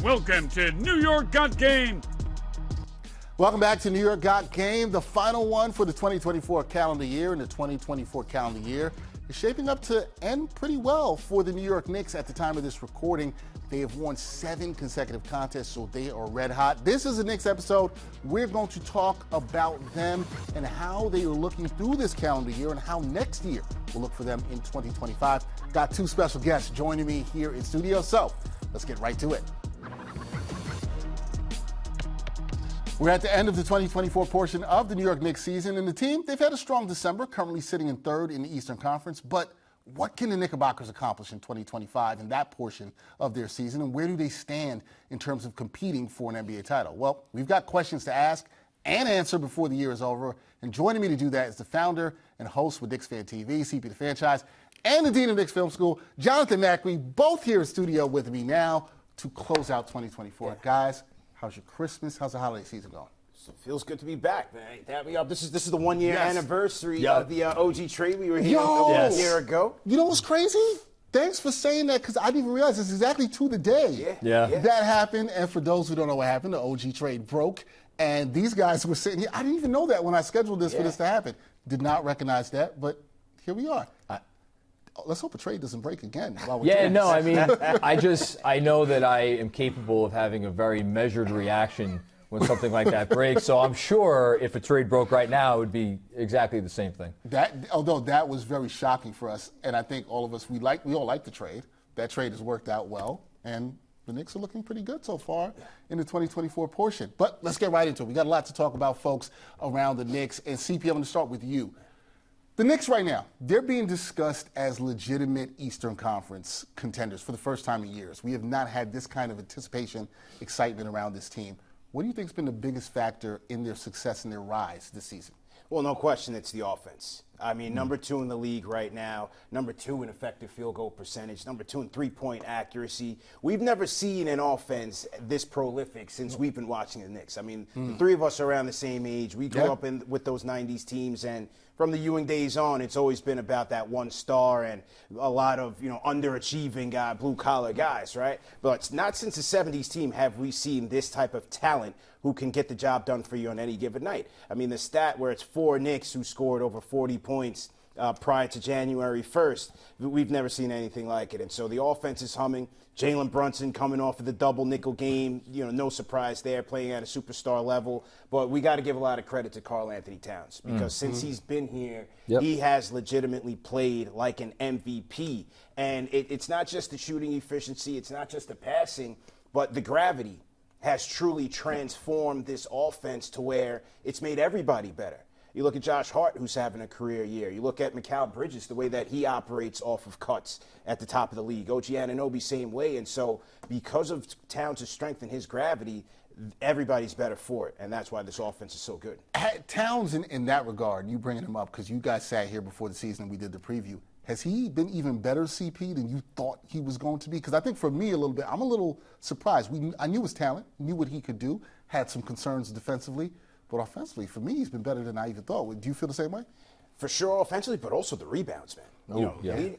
Welcome to New York Got Game. Welcome back to New York Got Game, the final one for the 2024 calendar year. And the 2024 calendar year is shaping up to end pretty well for the New York Knicks at the time of this recording. They have won 7 consecutive contests, so they are red hot. This is the Knicks episode. We're going to talk about them and how they are looking through this calendar year and how next year will look for them in 2025. Got 2 special guests joining me here in studio, so let's get right to it. We're at the end of the 2024 portion of the New York Knicks season, and the team, they've had a strong December, currently sitting in 3rd in the Eastern Conference. But what can the Knickerbockers accomplish in 2025 in that portion of their season, and where do they stand in terms of competing for an NBA title? Well, we've got questions to ask and answer before the year is over, and joining me to do that is the founder and host with Knicks Fan TV, CP the Fanchise, and the Dean of Knicks Film School, Jonathan Macri, both here in studio with me now to close out 2024. Yeah. Guys, how's your Christmas? How's the holiday season going? So it feels good to be back, man. Dab me up. This is the 1-year anniversary of the OG trade. We were here a year ago. You know what's crazy? Thanks for saying that, because I didn't even realize it's exactly to the day that happened. And for those who don't know what happened, the OG trade broke, and these guys were sitting here. I didn't even know that when I scheduled this for this to happen. Did not recognize that, but here we are. Let's hope a trade doesn't break again. I mean, I know that I am capable of having a very measured reaction when something like that breaks. So I'm sure if a trade broke right now, it would be exactly the same thing. Although that was very shocking for us, and I think all of us, we all like the trade. That trade has worked out well, and the Knicks are looking pretty good so far in the 2024 portion. But let's get right into it. We got a lot to talk about, folks, around the Knicks. And CP, I'm going to start with you. The Knicks right now, they're being discussed as legitimate Eastern Conference contenders for the first time in years. We have not had this kind of anticipation, excitement around this team. What do you think has been the biggest factor in their success and their rise this season? Well, no question, it's the offense. I mean, number 2 in the league right now, number 2 in effective field goal percentage, number 2 in three-point accuracy. We've never seen an offense this prolific since we've been watching the Knicks. I mean, the 3 of us are around the same age. We grew up with those 90s teams, and from the Ewing days on, it's always been about that one star and a lot of, underachieving blue-collar guys, right? But not since the 70s team have we seen this type of talent who can get the job done for you on any given night. I mean, the stat where it's 4 Knicks who scored over 40 points prior to January 1st, we've never seen anything like it. And so the offense is humming. Jalen Brunson coming off of the double nickel game, no surprise there, playing at a superstar level. But we got to give a lot of credit to Karl Anthony Towns, because since he's been here, he has legitimately played like an MVP. And it's not just the shooting efficiency, it's not just the passing, but the gravity has truly transformed this offense to where it's made everybody better. You look at Josh Hart, who's having a career year. You look at Macau Bridges, the way that he operates off of cuts at the top of the league. OG Anunoby, same way. And so because of Towns' strength and his gravity, everybody's better for it. And that's why this offense is so good. Towns, in that regard, you bringing him up because you guys sat here before the season and we did the preview. Has he been even better, CP, than you thought he was going to be? Because I think for me a little bit, I'm a little surprised. I knew his talent, knew what he could do, had some concerns defensively. But offensively, for me, he's been better than I even thought. Do you feel the same way? For sure, offensively, but also the rebounds, man.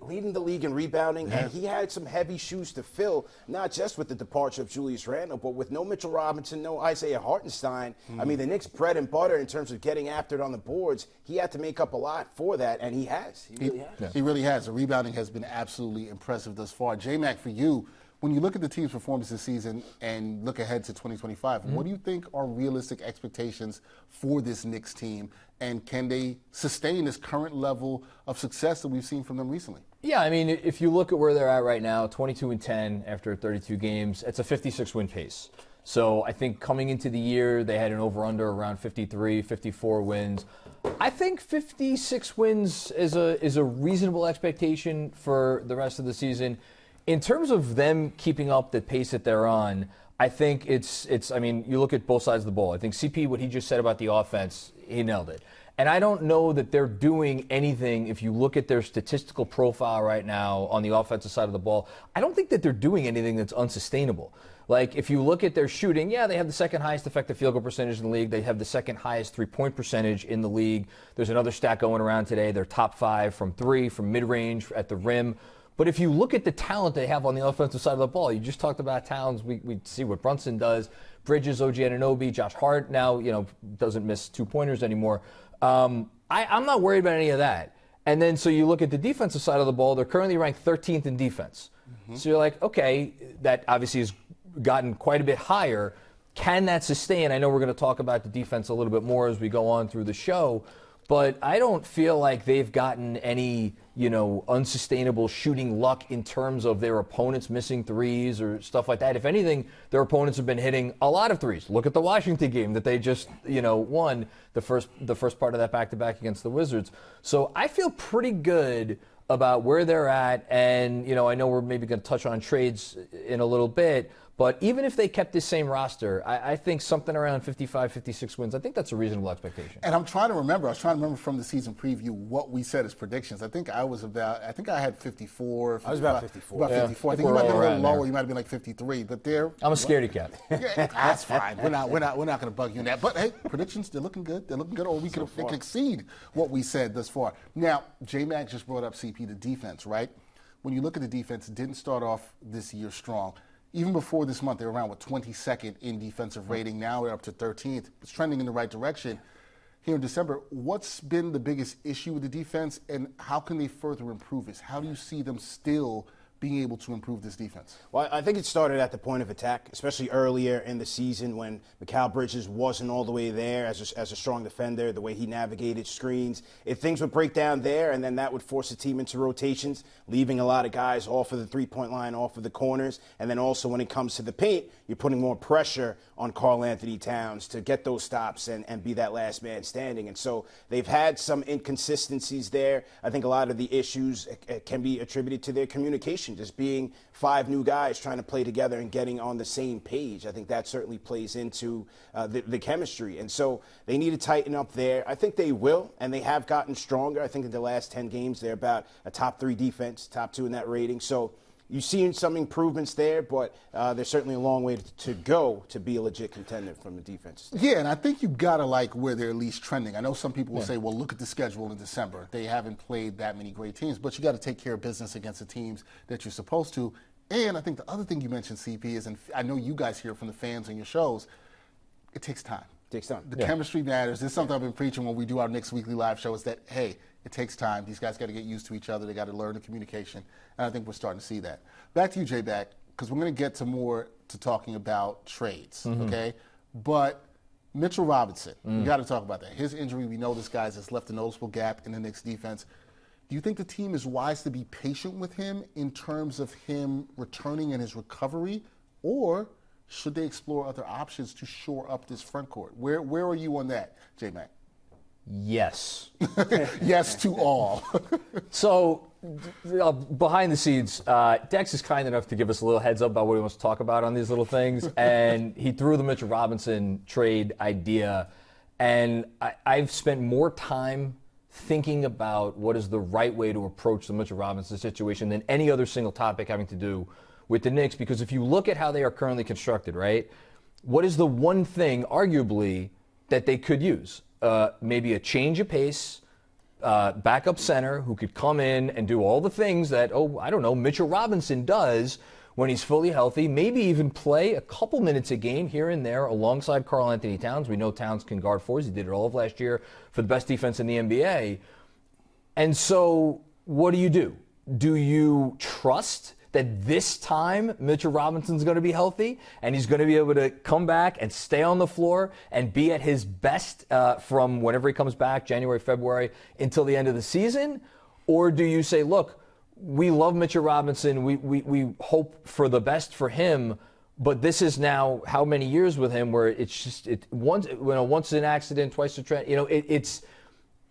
Leading the league in rebounding, and he had some heavy shoes to fill, not just with the departure of Julius Randle, but with no Mitchell Robinson, no Isaiah Hartenstein. I mean, the Knicks' bread and butter in terms of getting after it on the boards, he had to make up a lot for that, and he has. He really has. He really has. The rebounding has been absolutely impressive thus far. J-Mac, for you, when you look at the team's performance this season and look ahead to 2025, what do you think are realistic expectations for this Knicks team? And can they sustain this current level of success that we've seen from them recently? Yeah, I mean, if you look at where they're at right now, 22-10 after 32 games, it's a 56-win pace. So I think coming into the year, they had an over-under around 53, 54 wins. I think 56 wins is a reasonable expectation for the rest of the season. In terms of them keeping up the pace that they're on, I think I mean, you look at both sides of the ball. I think CP, what he just said about the offense, he nailed it. And I don't know that they're doing anything, if you look at their statistical profile right now on the offensive side of the ball, I don't think that they're doing anything that's unsustainable. Like, if you look at their shooting, yeah, they have the second highest effective field goal percentage in the league. They have the second highest three-point percentage in the league. There's another stat going around today. They're top 5 from 3, from mid-range, at the rim. But if you look at the talent they have on the offensive side of the ball, you just talked about Towns. We see what Brunson does. Bridges, OG Anunoby, Josh Hart now, doesn't miss 2-pointers anymore. I'm not worried about any of that. And then so you look at the defensive side of the ball, they're currently ranked 13th in defense. So you're like, okay, that obviously has gotten quite a bit higher. Can that sustain? I know we're going to talk about the defense a little bit more as we go on through the show, but I don't feel like they've gotten any, unsustainable shooting luck in terms of their opponents missing threes or stuff like that. If anything, their opponents have been hitting a lot of threes. Look at the Washington game that they just, won the first part of that back-to-back against the Wizards. So I feel pretty good about where they're at, and I know we're maybe going to touch on trades in a little bit, but even if they kept this same roster, I think something around 55, 56 wins, I think that's a reasonable expectation. And I was trying to remember from the season preview what we said as predictions. I think I had 54. 55, I was about 54. About 54. I think you might have been a little lower. You might have been like 53. But I'm a scaredy cat. Yeah, that's fine. We're not going to bug you in that. But hey, predictions, they're looking good. Or they can exceed what we said thus far. Now, J-Mac just brought up CP, the defense, right? When you look at the defense, it didn't start off this year strong. Even before this month, they were around 22nd in defensive rating. Now they're up to 13th. It's trending in the right direction. Here in December, what's been the biggest issue with the defense, and how can they further improve this? How do you see them still being able to improve this defense? Well, I think it started at the point of attack, especially earlier in the season when Macau Bridges wasn't all the way there as a strong defender, the way he navigated screens. If things would break down there, and then that would force the team into rotations, leaving a lot of guys off of the three-point line, off of the corners. And then also when it comes to the paint, you're putting more pressure on Karl-Anthony Towns to get those stops and be that last man standing. And so they've had some inconsistencies there. I think a lot of the issues can be attributed to their communication, just being 5 new guys trying to play together and getting on the same page. I think that certainly plays into the chemistry. And so they need to tighten up there. I think they will, and they have gotten stronger. I think in the last 10 games, they're about a top 3 defense, top 2 in that rating. So you've seen some improvements there, but there's certainly a long way to go to be a legit contender from the defense. Yeah, and I think you got to like where they're at least trending. I know some people will say, well, look at the schedule in December. They haven't played that many great teams, but you got to take care of business against the teams that you're supposed to. And I think the other thing you mentioned, CP, is, and I know you guys hear from the fans in your shows, it takes time. Takes time. The chemistry matters. This is something I've been preaching when we do our Knicks Weekly Live show, is that, hey, it takes time. These guys got to get used to each other. They got to learn the communication. And I think we're starting to see that. Back to you, J-Back, because we're going to get to talking about trades, okay? But Mitchell Robinson, we got to talk about that. His injury, we know this guy's has left a noticeable gap in the Knicks defense. Do you think the team is wise to be patient with him in terms of him returning and his recovery, or should they explore other options to shore up this front court? Where are you on that, J-Mac? Yes. Yes to all. So, behind the scenes, Dex is kind enough to give us a little heads up about what he wants to talk about on these little things, and he threw the Mitchell Robinson trade idea, and I've spent more time thinking about what is the right way to approach the Mitchell Robinson situation than any other single topic having to do with the Knicks, because if you look at how they are currently constructed, right, what is the one thing, arguably, that they could use? Maybe a change of pace, backup center who could come in and do all the things that, Mitchell Robinson does when he's fully healthy, maybe even play a couple minutes a game here and there alongside Karl-Anthony Towns. We know Towns can guard fours. He did it all of last year for the best defense in the NBA. And so what do? Do you trust that this time Mitchell Robinson's going to be healthy and he's going to be able to come back and stay on the floor and be at his best from whenever he comes back, January, February, until the end of the season? Or do you say, look, we love Mitchell Robinson, we hope for the best for him, but this is now how many years with him where it's just once an accident, twice a trend,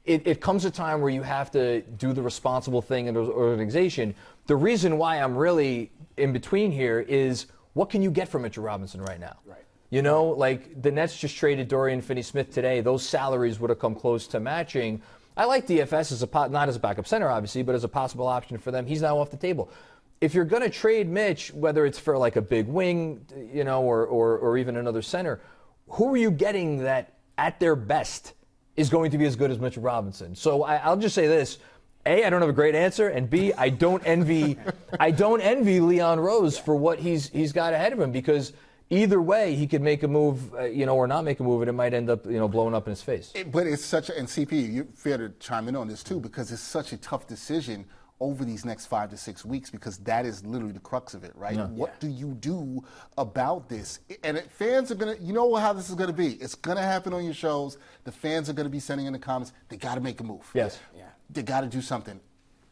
it comes a time where you have to do the responsible thing in the organization. The reason why I'm really in between here is, what can you get from Mitchell Robinson right now? Right. Like the Nets just traded Dorian Finney-Smith today. Those salaries would have come close to matching. I like DFS not as a backup center, obviously, but as a possible option for them. He's now off the table. If you're going to trade Mitch, whether it's for like a big wing, or even another center, who are you getting that at their best is going to be as good as Mitchell Robinson? So I'll just say this. A, I don't have a great answer, and B, I don't envy Leon Rose for what he's got ahead of him, because either way he could make a move, or not make a move, and it might end up, blowing up in his face. But it's such a, and CP, you're fair to chime in on this too, because it's such a tough decision over these next 5 to 6 weeks, because that is literally the crux of it, right? Yeah. What do you do about this? And fans are going to, you know how this is going to be. It's going to happen on your shows. The fans are going to be sending in the comments, they got to make a move. Yes. Yeah. They got to do something.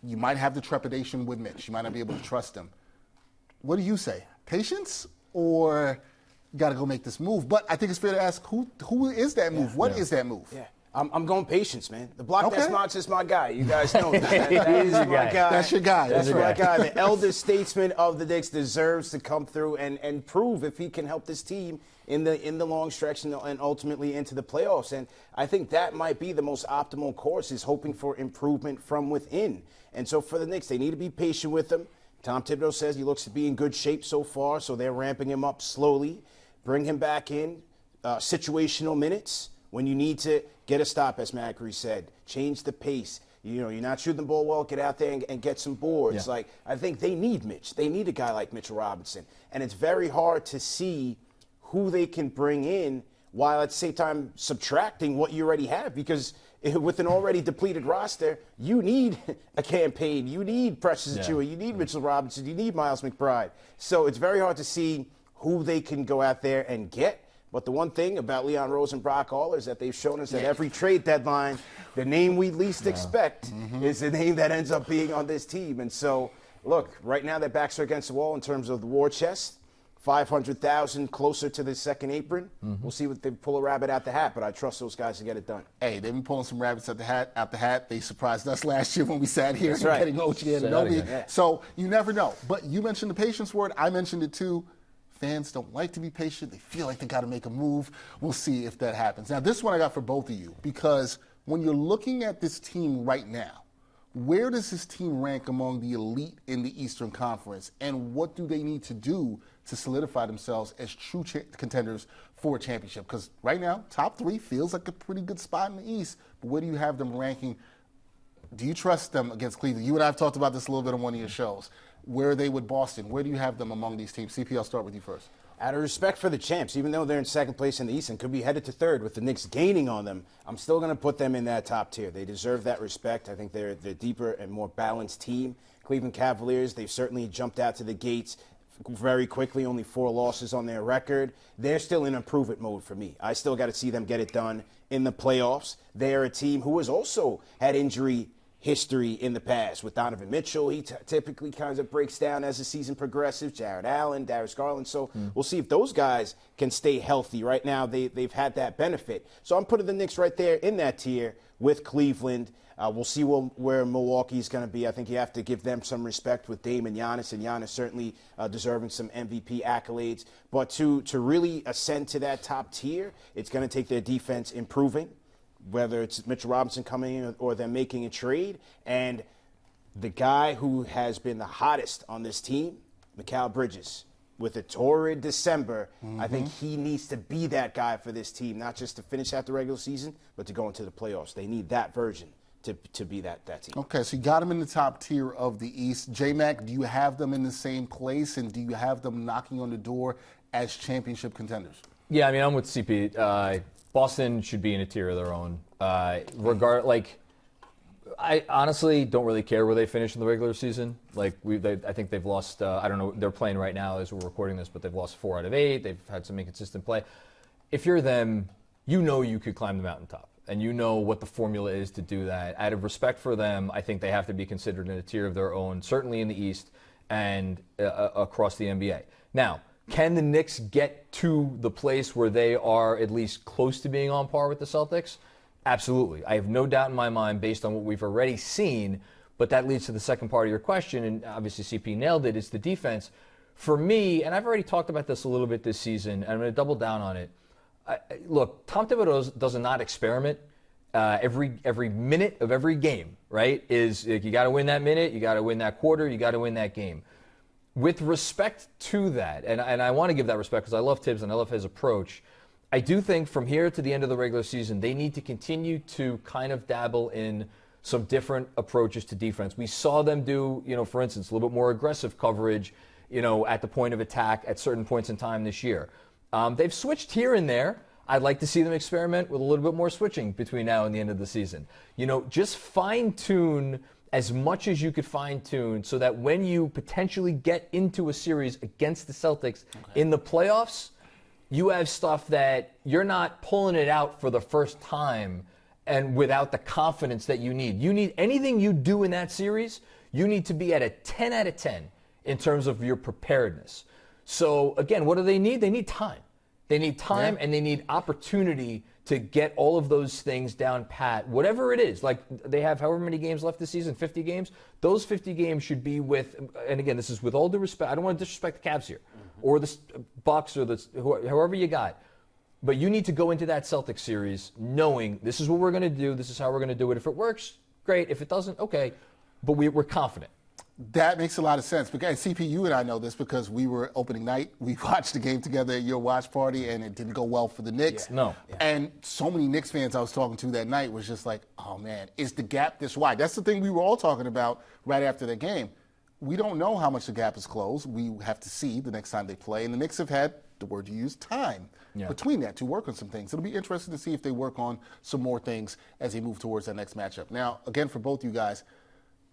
You might have the trepidation with Mitch. You might not be able to trust him. What do you say? Patience, or you got to go make this move? But I think it's fair to ask, who is that move? What is that move? Yeah. I'm going patience, man. The block that's not just my guy. You guys know that. That is my guy. That's your guy. That's my guy. The elder statesman of the Knicks deserves to come through and prove if he can help this team in the long stretch and ultimately into the playoffs. And I think that might be the most optimal course, is hoping for improvement from within. And so for the Knicks, they need to be patient with him. Tom Thibodeau says he looks to be in good shape so far, so they're ramping him up slowly. Bring him back in, situational minutes when you need to get a stop, as Macri said. Change the pace. You're not shooting the ball well, get out there and get some boards. Yeah. I think they need Mitch. They need a guy like Mitchell Robinson. And it's very hard to see who they can bring in while at the same time subtracting what you already have, because with an already depleted roster, you need a campaign. You need Precious Achiuwa. You need Mitchell Robinson. You need Miles McBride. So it's very hard to see who they can go out there and get. But the one thing about Leon Rose and Brock Aller is that they've shown us that every trade deadline, the name we least expect is the name that ends up being on this team. And so, look, right now their backs are against the wall in terms of the war chest. 500,000 closer to the second apron. We'll see what they pull a rabbit out the hat, but I trust those guys to get it done. Hey, they've been pulling some rabbits out the hat. They surprised us last year when we sat here That's right. getting Ochi and Anobi. Yeah. So you never know. But you mentioned the patience word. I mentioned it too. Fans don't like to be patient. They feel like they got to make a move. We'll see if that happens. Now, this one I got for both of you, because when you're looking at this team right now, where does this team rank among the elite in the Eastern Conference, and what do they need to do to solidify themselves as true contenders for a championship? Because right now, top 3 feels like a pretty good spot in the East, but where do you have them ranking? Do you trust them against Cleveland? You and I have talked about this a little bit on one of your shows. Where are they with Boston? Where do you have them among these teams? CP, I'll start with you first. Out of respect for the champs, even though they're in second place in the East and could be headed to third with the Knicks gaining on them, I'm still going to put them in that top tier. They deserve that respect. I think they're a deeper and more balanced team. Cleveland Cavaliers, they've certainly jumped out to the gates very quickly, only 4 losses on their record. They're still in improvement mode for me. I still got to see them get it done in the playoffs. They're a team who has also had injury history in the past. With Donovan Mitchell, he typically kind of breaks down as the season progresses. Jared Allen, Darius Garland. So we'll see if those guys can stay healthy. Right now, they've had that benefit. So I'm putting the Knicks right there in that tier with Cleveland. We'll see where Milwaukee's going to be. I think you have to give them some respect with Dame and Giannis certainly deserving some MVP accolades. But to really ascend to that top tier, it's going to take their defense improving, whether it's Mitchell Robinson coming in or them making a trade. And the guy who has been the hottest on this team, Macau Bridges, with a torrid December, I think he needs to be that guy for this team, not just to finish out the regular season, but to go into the playoffs. They need that version to be that team. Okay, so you got them in the top tier of the East. J-Mac, do you have them in the same place, and do you have them knocking on the door as championship contenders? Yeah, I mean, I'm with CP. Boston should be in a tier of their own. I honestly don't really care where they finish in the regular season. I think they've lost. I don't know. They're playing right now as we're recording this, but they've lost 4 out of 8. They've had some inconsistent play. If you're them, you know you could climb the mountaintop, and you know what the formula is to do that. Out of respect for them, I think they have to be considered in a tier of their own, certainly in the East and across the NBA. Now, can the Knicks get to the place where they are at least close to being on par with the Celtics? Absolutely. I have no doubt in my mind based on what we've already seen, but that leads to the second part of your question, and obviously CP nailed it, it's the defense. For me, and I've already talked about this a little bit this season, and I'm going to double down on it. Look, Tom Thibodeau does not experiment. Every minute of every game, right, is you got to win that minute, you got to win that quarter, you got to win that game. With respect to that, and I want to give that respect because I love Tibbs and I love his approach, I do think from here to the end of the regular season, they need to continue to kind of dabble in some different approaches to defense. We saw them do, for instance, a little bit more aggressive coverage, at the point of attack at certain points in time this year. They've switched here and there. I'd like to see them experiment with a little bit more switching between now and the end of the season. Just fine-tune as much as you could fine-tune so that when you potentially get into a series against the Celtics in the playoffs, you have stuff that you're not pulling it out for the first time and without the confidence that you need. You need anything you do in that series, you need to be at a 10 out of 10 in terms of your preparedness. So, again, what do they need? They need time. They need time and they need opportunity to get all of those things down pat. Whatever it is, like they have however many games left this season, 50 games. Those 50 games should be with, and again, this is with all due respect. I don't want to disrespect the Cavs here, or the Bucks, or however you got. But you need to go into that Celtics series knowing this is what we're going to do. This is how we're going to do it. If it works, great. If it doesn't, okay. But we're confident. That makes a lot of sense. Because CP, you and I know this because we were opening night. We watched the game together at your watch party, and it didn't go well for the Knicks. Yeah. No. Yeah. And so many Knicks fans I was talking to that night was just like, oh, man, is the gap this wide? That's the thing we were all talking about right after the game. We don't know how much the gap is closed. We have to see the next time they play. And the Knicks have had, the word you used, time between that to work on some things. It'll be interesting to see if they work on some more things as they move towards that next matchup. Now, again, for both you guys,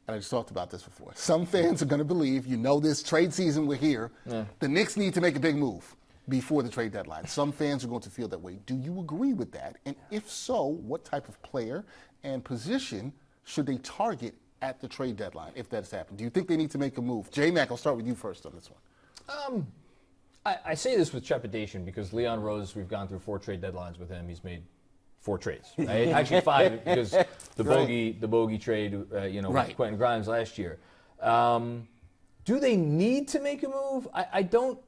and I just talked about this before. Some fans are going to believe, this trade season we're here. Yeah. The Knicks need to make a big move before the trade deadline. Some fans are going to feel that way. Do you agree with that? And if so, what type of player and position should they target at the trade deadline if that has happened? Do you think they need to make a move? J-Mac, I'll start with you first on this one. I say this with trepidation because Leon Rose, we've gone through 4 trade deadlines with him. He's made 4 trades, right? Actually 5 because the bogey trade, with Quentin Grimes last year. Do they need to make a move? I don't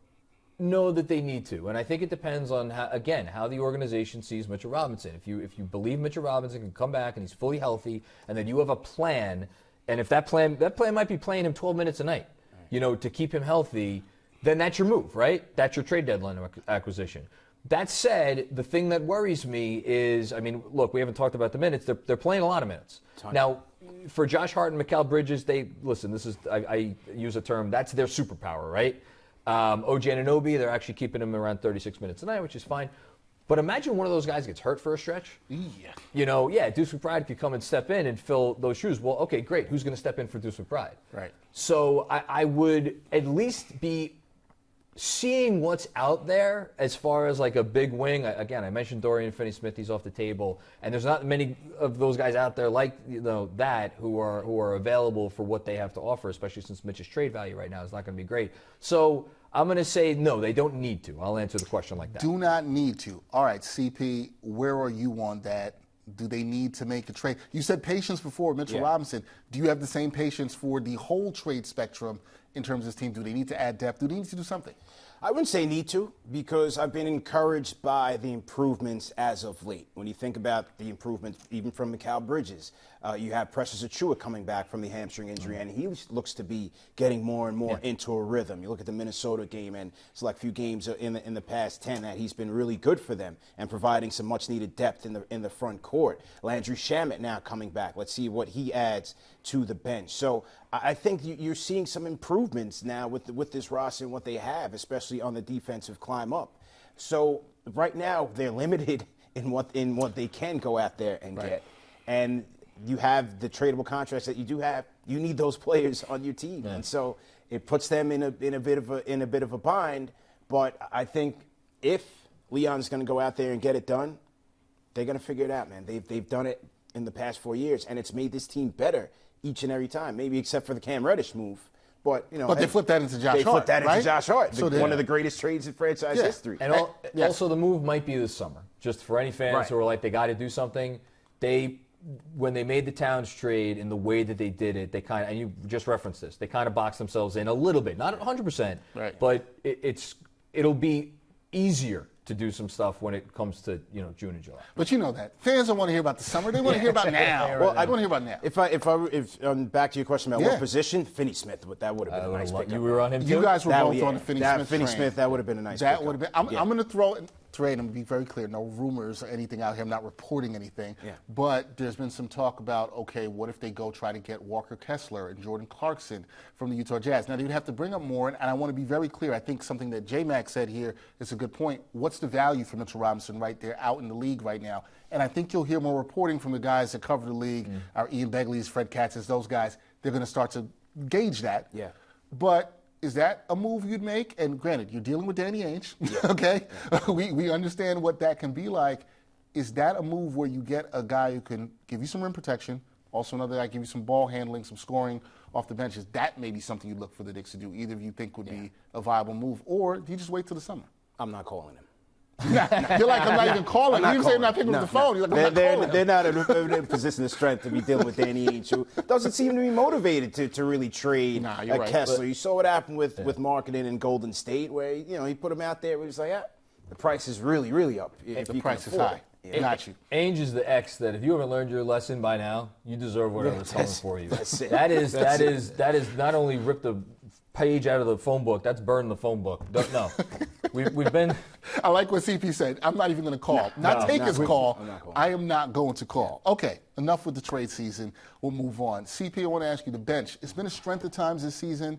know that they need to, and I think it depends on how the organization sees Mitchell Robinson. If you believe Mitchell Robinson can come back and he's fully healthy, and then you have a plan, and if that plan might be playing him 12 minutes a night, to keep him healthy, then that's your move, right? That's your trade deadline acquisition. That said, the thing that worries me is, look, we haven't talked about the minutes. They're playing a lot of minutes. Now, for Josh Hart and Macau Bridges, I use a term, that's their superpower, right? OG Anunoby, they're actually keeping him aroard 36 minutes a night, which is fine. But imagine one of those guys gets hurt for a stretch. Yeah. Deuce McBride could come and step in and fill those shoes. Well, okay, great. Who's going to step in for Deuce McBride? Right. So I would at least be seeing what's out there as far as like a big wing. Again, I mentioned Dorian Finney-Smith. He's off the table, and there's not many of those guys out there like that who are available for what they have to offer, especially since Mitch's trade value right now is not going to be great. So I'm going to say no, they don't need to. I'll answer the question like that. Do not need to. All right, CP, where are you on that? Do they need to make a trade? You said patience before, Mitchell Robinson. Do you have the same patience for the whole trade spectrum in terms of this team? Do they need to add depth? Do they need to do something? I wouldn't say need to, because I've been encouraged by the improvements as of late. When you think about the improvements, even from Macau Bridges, you have Precious Achiuwa coming back from the hamstring injury, and he looks to be getting more and more into a rhythm. You look at the Minnesota game, and it's like a few games in the past 10 that he's been really good for them and providing some much-needed depth in the front court. Landry Shamet now coming back. Let's see what he adds to the bench. So I think you're seeing some improvements now with this roster and what they have, especially on the defensive climb up. So right now they're limited in what they can go out there and get. And you have the tradable contracts that you do have. You need those players on your team, and so it puts them in a bit of a bind. But I think if Leon's going to go out there and get it done, they're going to figure it out, man. They've done it in the past 4 years, and it's made this team better each and every time. Maybe except for the Cam Reddish move. But they flipped that into Josh Hart. They flipped that into Josh Hart, So one of the greatest trades in franchise history. And also the move might be this summer. Just for any fans who are like, they got to do something. When they made the Towns trade in the way that they did it, they kind of, and you just referenced this, they kind of boxed themselves in a little bit, not 100%, but it'll be easier to do some stuff when it comes to June and July. But you know that fans don't want to hear about the summer; they want to hear about now. Well, I want to hear about now. If back to your question about what position, Finney-Smith, that would have been a nice pick. You were on him too? You guys were both on the Finney-Smith Finney-Smith, that would have been a nice That pick. would have been. I'm going to throw. Trey, and I'm going to be very clear, no rumors or anything out here. I'm not reporting anything. Yeah. But there's been some talk about, okay, what if they go try to get Walker Kessler and Jordan Clarkson from the Utah Jazz? Now, they would have to bring up more, and I want to be very clear. I think something that J-Mac said here is a good point. What's the value for Mitchell Robinson right there out in the league right now? And I think you'll hear more reporting from the guys that cover the league, our Ian Begley's, Fred Katz's, those guys. They're going to start to gauge that. Yeah. But is that a move you'd make? And granted, you're dealing with Danny Ainge, okay? Yeah. We understand what that can be like. Is that a move where you get a guy who can give you some rim protection, also another guy give you some ball handling, some scoring off the bench? Is that maybe something you'd look for the Knicks to do? Either of you think would be a viable move, or do you just wait till the summer? I'm not calling him. You're like, I'm not even calling. You say I'm not picking up the phone. You're like, they're not in a position of strength to be dealing with Danny Ainge, who doesn't seem to be motivated to really trade Kessler. You saw what happened with marketing in Golden State, where he put him out there. He was like, the price is really, really up. The price is high. Got you. Ainge is the X that if you haven't learned your lesson by now, you deserve whatever's coming for you. That's it. That is not only ripped the page out of the phone book, that's burned the phone book. No. We've been. I like what CP said. I'm not even going to call. Take his call. I am not going to call. Okay, enough with the trade season. We'll move on. CP, I want to ask you, the bench. It's been a strength at times this season.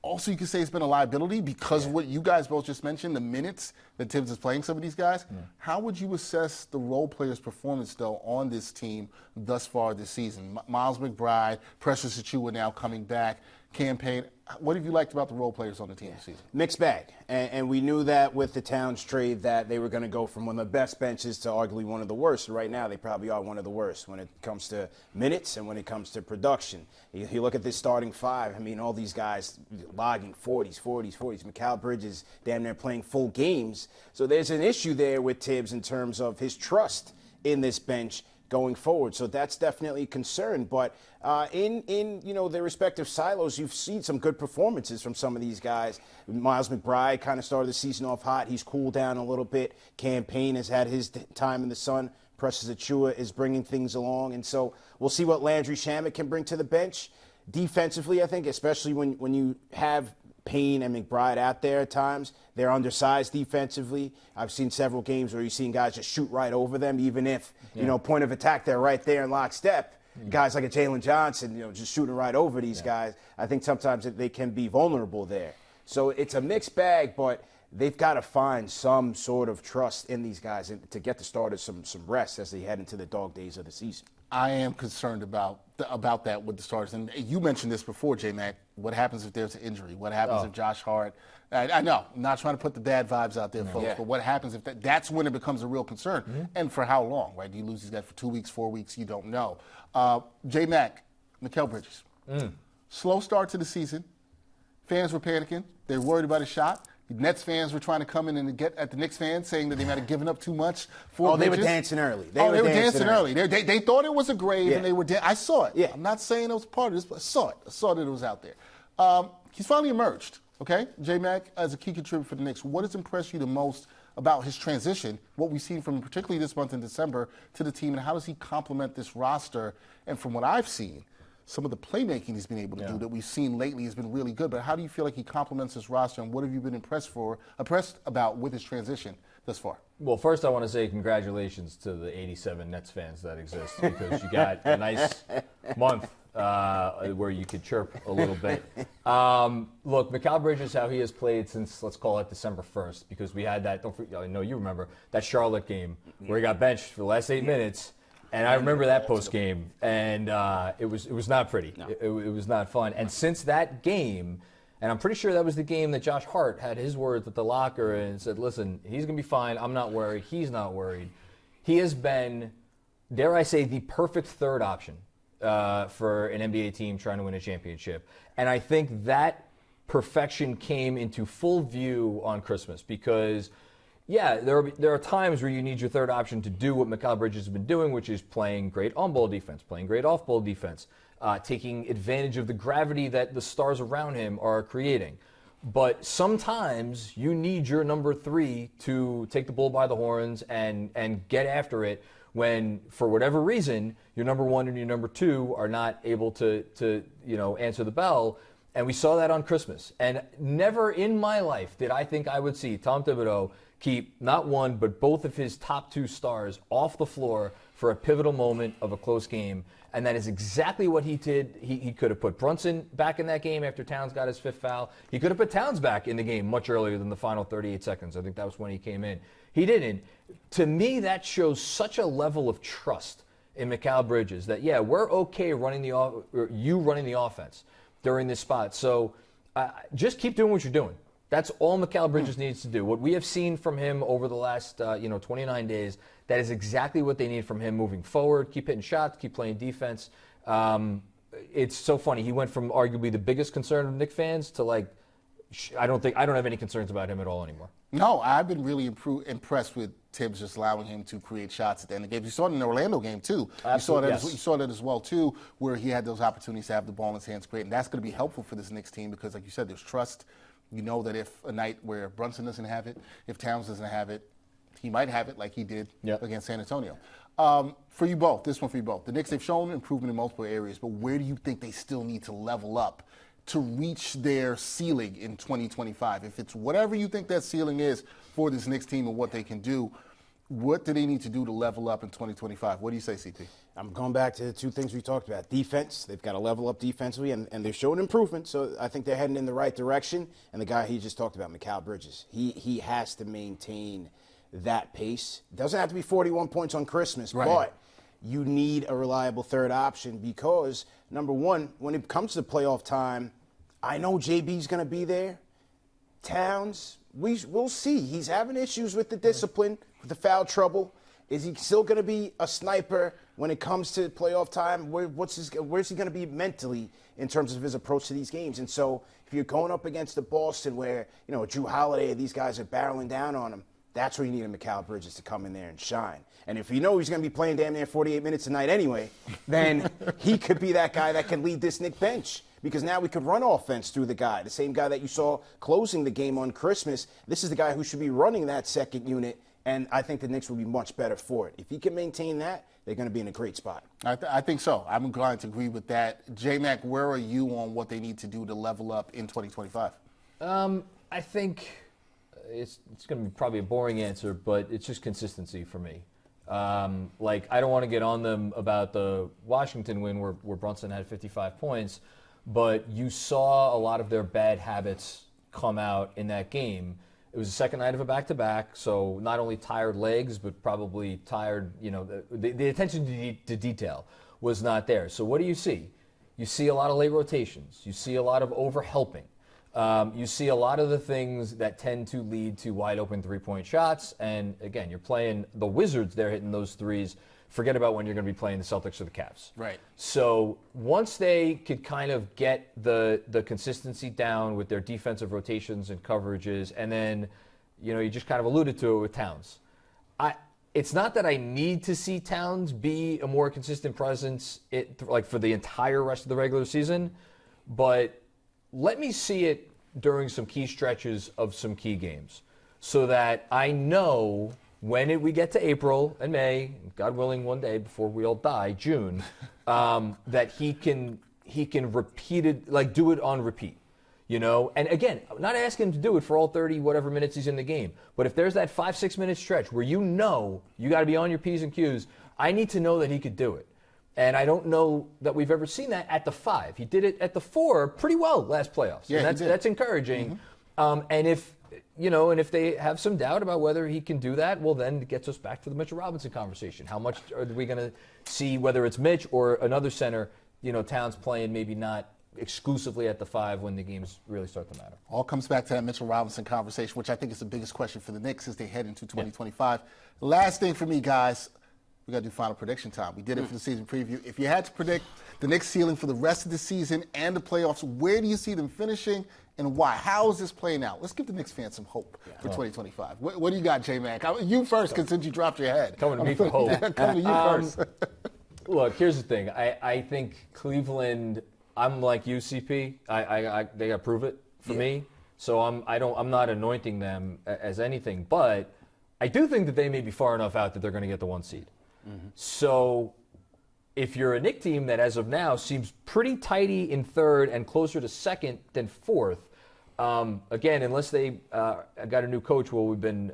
Also, you could say it's been a liability because of what you guys both just mentioned, the minutes that Tibbs is playing some of these guys. How would you assess the role players' performance, though, on this team thus far this season? Miles McBride, Precious Achiuwa now coming back, campaign. What have you liked about the role players on the team this season? Mixed bag. And we knew that with the Towns trade that they were going to go from one of the best benches to arguably one of the worst. Right now, they probably are one of the worst when it comes to minutes and when it comes to production. You look at this starting five, I mean, all these guys logging 40s. Macau Bridges damn near playing full games. So there's an issue there with Tibbs in terms of his trust in this bench going forward. So that's definitely a concern. But in their respective silos, you've seen some good performances from some of these guys. Miles McBride kind of started the season off hot. He's cooled down a little bit. Campaign has had his time in the sun. Precious Achiuwa is bringing things along. And so we'll see what Landry Shamet can bring to the bench. Defensively, I think, especially when you have Payne and McBride out there at times, they're undersized defensively. I've seen several games where you've seen guys just shoot right over them, even if, point of attack, they're right there in lockstep. Guys like a Jalen Johnson, just shooting right over these guys. I think sometimes they can be vulnerable there. So it's a mixed bag, but they've got to find some sort of trust in these guys to get the starters some rest as they head into the dog days of the season. I am concerned about that with the starters. And you mentioned this before, J-Mac. What happens if there's an injury? What happens if Josh Hart – I know, I'm not trying to put the bad vibes out there, folks, but what happens if that's when it becomes a real concern? And for how long, right? Do you lose these guys for 2 weeks, 4 weeks? You don't know. J-Mac, Macau Bridges. Slow start to the season. Fans were panicking. They were worried about a shot. Nets fans were trying to come in and get at the Knicks fans, saying that they might have given up too much for they were dancing early. They were dancing early. They thought it was a grave, and they were I saw it. Yeah. I'm not saying it was part of this, but I saw it. I saw that it was out there. He's finally emerged, okay? J-Mac, as a key contributor for the Knicks, what has impressed you the most about his transition, what we've seen from him, particularly this month in December, to the team, and how does he complement this roster? And from what I've seen, some of the playmaking he's been able to do that we've seen lately has been really good. But how do you feel like he complements his roster, and what have you been impressed about with his transition thus far? Well, first I want to say congratulations to the 87 Nets fans that exist, because you got a nice month where you could chirp a little bit. Look, Macau Bridges, how he has played since, let's call it December 1st, because we had that, I know you remember, that Charlotte game where he got benched for the last 8 minutes. And I remember that post game, and it was not pretty. No. It was not fun. And since that game, and I'm pretty sure that was the game that Josh Hart had his words at the locker and said, "Listen, he's gonna be fine. I'm not worried. He's not worried." He has been, dare I say, the perfect third option for an NBA team trying to win a championship. And I think that perfection came into full view on Christmas because. Yeah, there are times where you need your third option to do what Macau Bridges has been doing, which is playing great on-ball defense, playing great off-ball defense, taking advantage of the gravity that the stars around him are creating. But sometimes you need your number three to take the bull by the horns and get after it when, for whatever reason, your number one and your number two are not able to answer the bell. And we saw that on Christmas. And never in my life did I think I would see Tom Thibodeau keep not one, but both of his top 2 stars off the floor for a pivotal moment of a close game. And that is exactly what he did. He could have put Brunson back in that game after Towns got his 5th foul. He could have put Towns back in the game much earlier than the final 38 seconds. I think that was when he came in. He didn't. To me, that shows such a level of trust in Macau Bridges that, yeah, we're okay running the offense during this spot. So just keep doing what you're doing. That's all Macau Bridges needs to do. What we have seen from him over the last 29 days, that is exactly what they need from him moving forward. Keep hitting shots, keep playing defense. It's so funny. He went from arguably the biggest concern of Knicks fans to I don't have any concerns about him at all anymore. No, I've been really impressed with Tibbs just allowing him to create shots at the end of the game. You saw it in the Orlando game, too. Absolutely, you saw that as well, too, where he had those opportunities to have the ball in his hands great. And that's going to be helpful for this Knicks team because, like you said, there's trust. You know that if a night where Brunson doesn't have it, if Towns doesn't have it, he might have it like he did against San Antonio. For you both, this one for you both. The Knicks, they've shown improvement in multiple areas, but where do you think they still need to level up to reach their ceiling in 2025? If it's whatever you think that ceiling is for this Knicks team and what they can do, what do they need to do to level up in 2025? What do you say, CP? I'm going back to the 2 things we talked about. Defense, they've got to level up defensively, and they're showing improvement, so I think they're heading in the right direction. And the guy he just talked about, Macau Bridges, he has to maintain that pace. Doesn't have to be 41 points on Christmas, but you need a reliable third option because, number one, when it comes to playoff time, I know JB's going to be there. Towns, we'll see. He's having issues with the discipline, with the foul trouble. Is he still going to be a sniper when it comes to playoff time? Where's he going to be mentally in terms of his approach to these games? And so if you're going up against the Boston where, Drew Holiday, these guys are barreling down on him, that's where you need a Macau Bridges to come in there and shine. And if you know he's going to be playing damn near 48 minutes a night anyway, then he could be that guy that can lead this Knicks bench. Because now we could run offense through the guy, the same guy that you saw closing the game on Christmas. This is the guy who should be running that second unit, and I think the Knicks will be much better for it. If he can maintain that, they're going to be in a great spot. I think so. I'm inclined to agree with that. J-Mac, where are you on what they need to do to level up in 2025? I think it's going to be probably a boring answer, but it's just consistency for me. I don't want to get on them about the Washington win where Brunson had 55 points, but you saw a lot of their bad habits come out in that game. It was the second night of a back-to-back, so not only tired legs, but probably tired, the attention to detail was not there. So what do you see? You see a lot of late rotations. You see a lot of over-helping. You see a lot of the things that tend to lead to wide-open three-point shots. And, again, you're playing the Wizards. They're hitting those threes. Forget about when you're going to be playing the Celtics or the Cavs. Right. So once they could kind of get the consistency down with their defensive rotations and coverages, and then, you just kind of alluded to it with Towns. It's not that I need to see Towns be a more consistent presence for the entire rest of the regular season, but let me see it during some key stretches of some key games so that I know when we get to April and May, God willing one day before we all die, June, that he can repeat it, do it on repeat. And again, I'm not asking him to do it for all 30 whatever minutes he's in the game. But if there's that 5-6 minute stretch where you got to be on your P's and Q's, I need to know that he could do it. And I don't know that we've ever seen that at the 5. He did it at the 4 pretty well last playoffs. Yeah, and that's encouraging. Mm-hmm. And if they have some doubt about whether he can do that, well, then it gets us back to the Mitchell Robinson conversation. How much are we going to see, whether it's Mitch or another center, Towns playing maybe not exclusively at the 5 when the games really start to matter? All comes back to that Mitchell Robinson conversation, which I think is the biggest question for the Knicks as they head into 2025. Yeah. Last thing for me, guys, we got to do final prediction time. We did it for the season preview. If you had to predict the Knicks ceiling for the rest of the season and the playoffs, where do you see them finishing and why? How is this playing out? Let's give the Knicks fans some hope for 2025. What do you got, J-Mac? You first, because since you dropped your head. Coming to me for hope. Coming to you first. Look, here's the thing. I think Cleveland, I'm like you, CP. They got to prove it for me. So I'm not anointing them as anything, but I do think that they may be far enough out that they're going to get the 1 seed. Mm-hmm. So if you're a Knicks team that as of now seems pretty tidy in third and closer to second than fourth, again, unless they got a new coach while we've been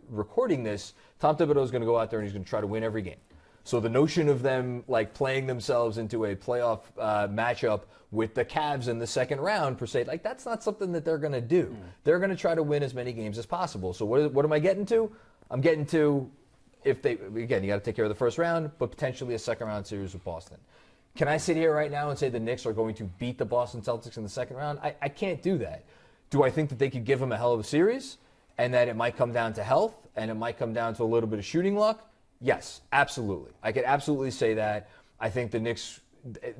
recording this, Tom Thibodeau is going to go out there and he's going to try to win every game. So the notion of them like playing themselves into a playoff matchup with the Cavs in the second round, per se, like that's not something that they're going to do. They're going to try to win as many games as possible. So what am I getting to? I'm getting to, if they, again, you got to take care of the first round, but potentially a second round series with Boston. Can I sit here right now and say the Knicks are going to beat the Boston Celtics in the second round? I can't do that. Do I think that they could give them a hell of a series and that it might come down to health and it might come down to a little bit of shooting luck? Yes, absolutely. I could absolutely say that. I think the Knicks,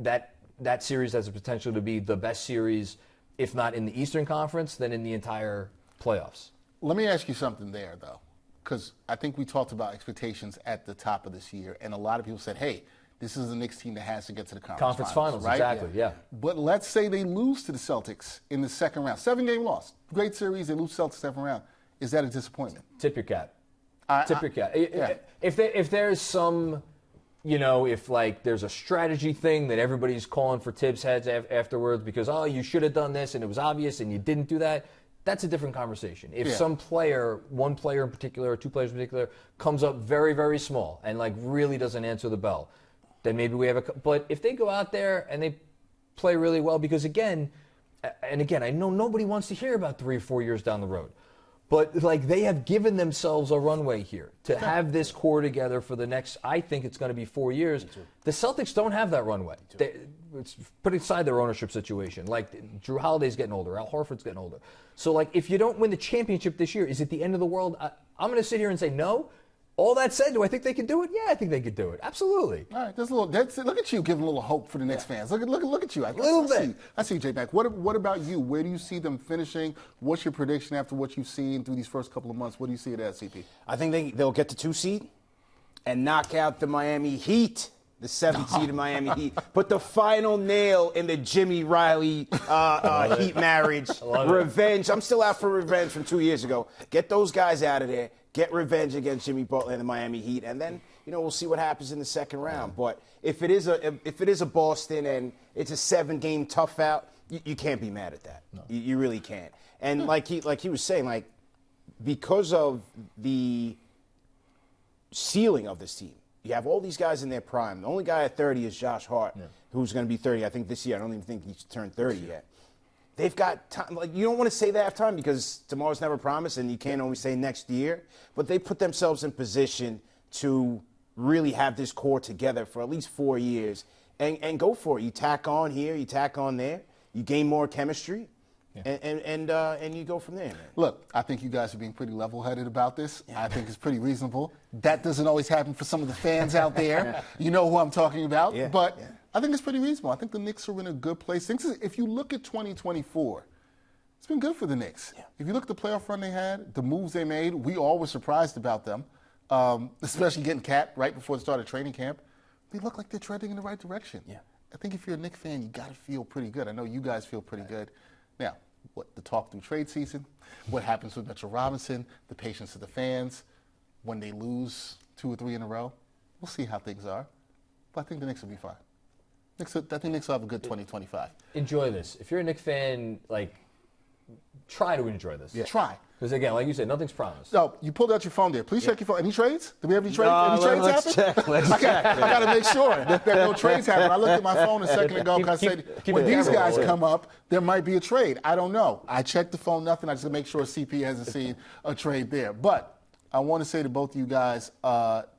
that series has the potential to be the best series, if not in the Eastern Conference, then in the entire playoffs. Let me ask you something there, though, because I think we talked about expectations at the top of this year, and a lot of people said, hey, this is the Knicks team that has to get to the conference finals, right? Exactly, yeah. But let's say they lose to the Celtics in the second round. 7-game loss. Great series. They lose Celtics second round. Is that a disappointment? Tip your cap. Tip your cap. Yeah. If there's some, if like there's a strategy thing that everybody's calling for Tibbs' heads afterwards because, oh, you should have done this and it was obvious and you didn't do that, that's a different conversation. If some player, one player in particular or two players in particular, comes up very, very small and like really doesn't answer the bell, then maybe we have but if they go out there and they play really well, because again, I know nobody wants to hear about 3 or 4 years down the road. But, like, they have given themselves a runway here to have this core together for the next, I think it's going to be 4 years. The Celtics don't have that runway. Put aside their ownership situation. Like, Drew Holiday's getting older. Al Horford's getting older. So, like, if you don't win the championship this year, is it the end of the world? I'm going to sit here and say no. All that said, do I think they could do it? Yeah, I think they could do it. Absolutely. All right, look at you giving a little hope for the Knicks fans. Look at you. I see J-Mac. What about you? Where do you see them finishing? What's your prediction after what you've seen through these first couple of months? What do you see it as, CP? I think they'll get the 2 seed and knock out the Miami Heat, the 7th seed of Miami Heat. Put the final nail in the Jimmy Riley Heat marriage. Revenge. I'm still out for revenge from 2 years ago. Get those guys out of there. Get revenge against Jimmy Butler and the Miami Heat, and then we'll see what happens in the second round. But if it is a Boston and it's a 7-game tough out, you can't be mad at that. No. You really can't. And like he was saying, like because of the ceiling of this team, you have all these guys in their prime. The only guy at 30 is Josh Hart, who's going to be 30. I think this year. I don't even think he's turned 30 yet. They've got time. Like, you don't want to say they have time because tomorrow's never promised and you can't always say next year. But they put themselves in position to really have this core together for at least 4 years and go for it. You tack on here, you tack on there, you gain more chemistry, and you go from there, man. Look, I think you guys are being pretty level-headed about this. Yeah. I think it's pretty reasonable. That doesn't always happen for some of the fans out there. You know who I'm talking about. Yeah. But I think it's pretty reasonable. I think the Knicks are in a good place. If you look at 2024, it's been good for the Knicks. Yeah. If you look at the playoff run they had, the moves they made, we all were surprised about them, especially getting Cat right before the start of training camp. They look like they're treading in the right direction. Yeah. I think if you're a Knicks fan, you got to feel pretty good. I know you guys feel pretty good. Now, the talk through trade season, what happens with Mitchell Robinson, the patience of the fans, when they lose 2 or 3 in a row, we'll see how things are. But I think the Knicks will be fine. I think Knicks will have a good 2025. Enjoy this. If you're a Knicks fan, try to enjoy this. Yeah. Try. Because, again, like you said, nothing's promised. No, you pulled out your phone there. Please check your phone. Any trades? Do we have any trades? Any trades happen? I got to make sure that no trades happen. I looked at my phone a second ago because I said, when these guys come up, there might be a trade. I don't know. I checked the phone, nothing. I just make sure CP hasn't seen a trade there. But I want to say to both of you guys,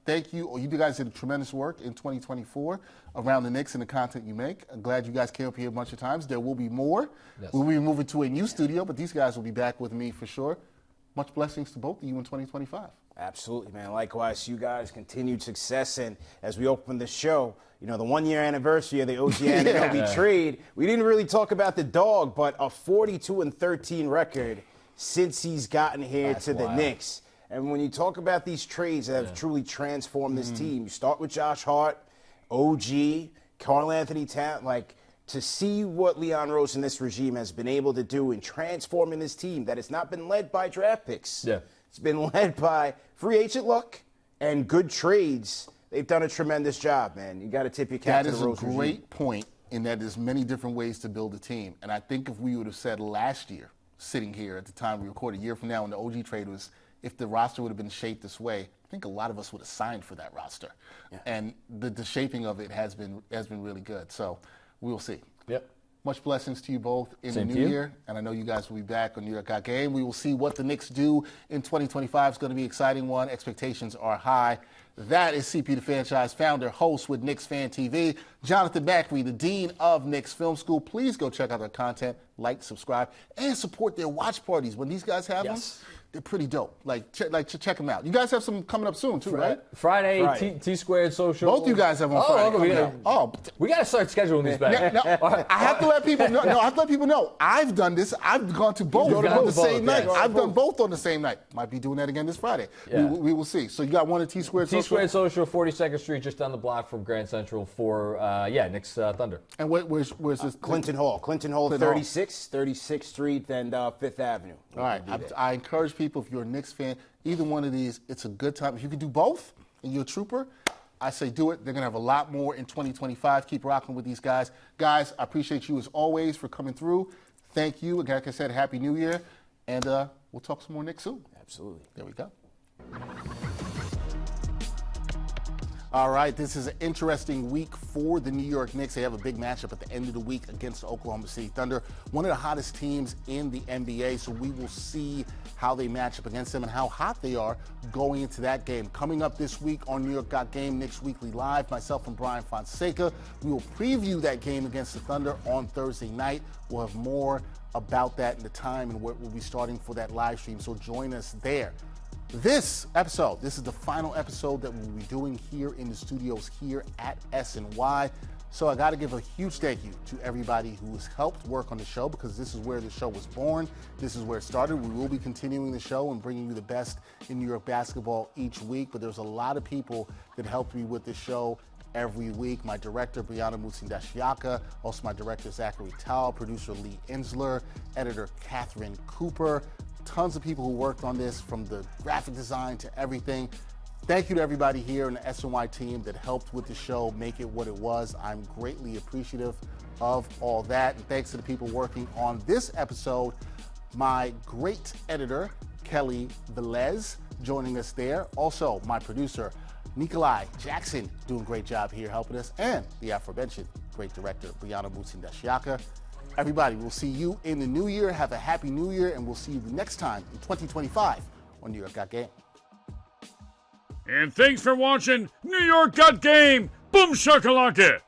thank you. You guys did tremendous work in 2024 around the Knicks and the content you make. I'm glad you guys came up here a bunch of times. There will be more. Yes. We'll be moving to a new studio, but these guys will be back with me for sure. Much blessings to both of you in 2025. Absolutely, man. Likewise, you guys, continued success. And as we open the show, the 1-year anniversary of the OG Anunoby trade, we didn't really talk about the dog, but a 42-13 record since he's gotten here to the Knicks. And when you talk about these trades that have truly transformed this team, you start with Josh Hart, OG, Karl-Anthony Towns, to see what Leon Rose and this regime has been able to do in transforming this team that has not been led by draft picks. Yeah. It's been led by free agent luck and good trades they've done a tremendous job, man. You got to tip your cap to the Rose That is a great point in that there's many different ways to build a team. And I think if we would have said last year, sitting here at the time we recorded, a year from now when the OG trade was, if the roster would have been shaped this way, I think a lot of us would have signed for that roster. Yeah. And the shaping of it has been really good. So we'll see. Yep. Much blessings to you both in Same the new year. And I know you guys will be back on New York Got Game. We will see what the Knicks do in 2025. It's going to be an exciting one. Expectations are high. That is CP the Fanchise, founder, host with Knicks Fan TV. Jonathan Macri, the Dean of Knicks Film School. Please go check out their content, like, subscribe, and support their watch parties. When these guys have them, they're pretty dope. Check them out. You guys have some coming up soon, too, right? Friday. T Squared Social. Both you guys have on Friday. We got to start scheduling these back. I have to let people know. I have to let people know. I've done this. I've gone to both on the same night. Yes. I've done both on the same night. Might be doing that again this Friday. Yeah. We will see. So you got one at T Squared Social? T Squared Social, 42nd Street, just down the block from Grand Central for, Knicks Thunder. And where's this? Clinton Hall, 36th Street and 5th Avenue. All right. I encourage people, if you're a Knicks fan, either one of these, it's a good time. If you can do both and you're a trooper, I say do it. They're going to have a lot more in 2025. Keep rocking with these guys. Guys, I appreciate you as always for coming through. Thank you. Like I said, Happy New Year. And we'll talk some more Knicks soon. Absolutely. There we go. All right, this is an interesting week for the New York Knicks. They have a big matchup at the end of the week against the Oklahoma City Thunder, one of the hottest teams in the NBA. So we will see how they match up against them and how hot they are going into that game. Coming up this week on New York Got Game, Knicks Weekly Live, myself and Brian Fonseca. We will preview that game against the Thunder on Thursday night. We'll have more about that in the time and what we'll be starting for that live stream. So join us there. This is the final episode that we'll be doing here in the studios here at SNY. So I got to give a huge thank you to everybody who has helped work on the show, because this is where the show was born. This is where it started. We will be continuing the show and bringing you the best in New York basketball each week. But there's a lot of people that helped me with the show every week. My director, Brianna Mutsindashiaka, also my director, Zachary Tal, producer Lee Insler, editor Catherine Cooper. Tons of people who worked on this, from the graphic design to everything. Thank you to everybody here in the SNY team that helped with the show make it what it was. I'm greatly appreciative of all that. And thanks to the people working on this episode, my great editor, Kelly Velez, joining us there. Also, my producer, Nikolai Jackson, doing a great job here helping us. And the aforementioned great director, Brianna Mutsindashiaka. Everybody, we'll see you in the new year. Have a happy new year, and we'll see you the next time in 2025 on New York Got Game. And thanks for watching New York Got Game. Boom shakalaka.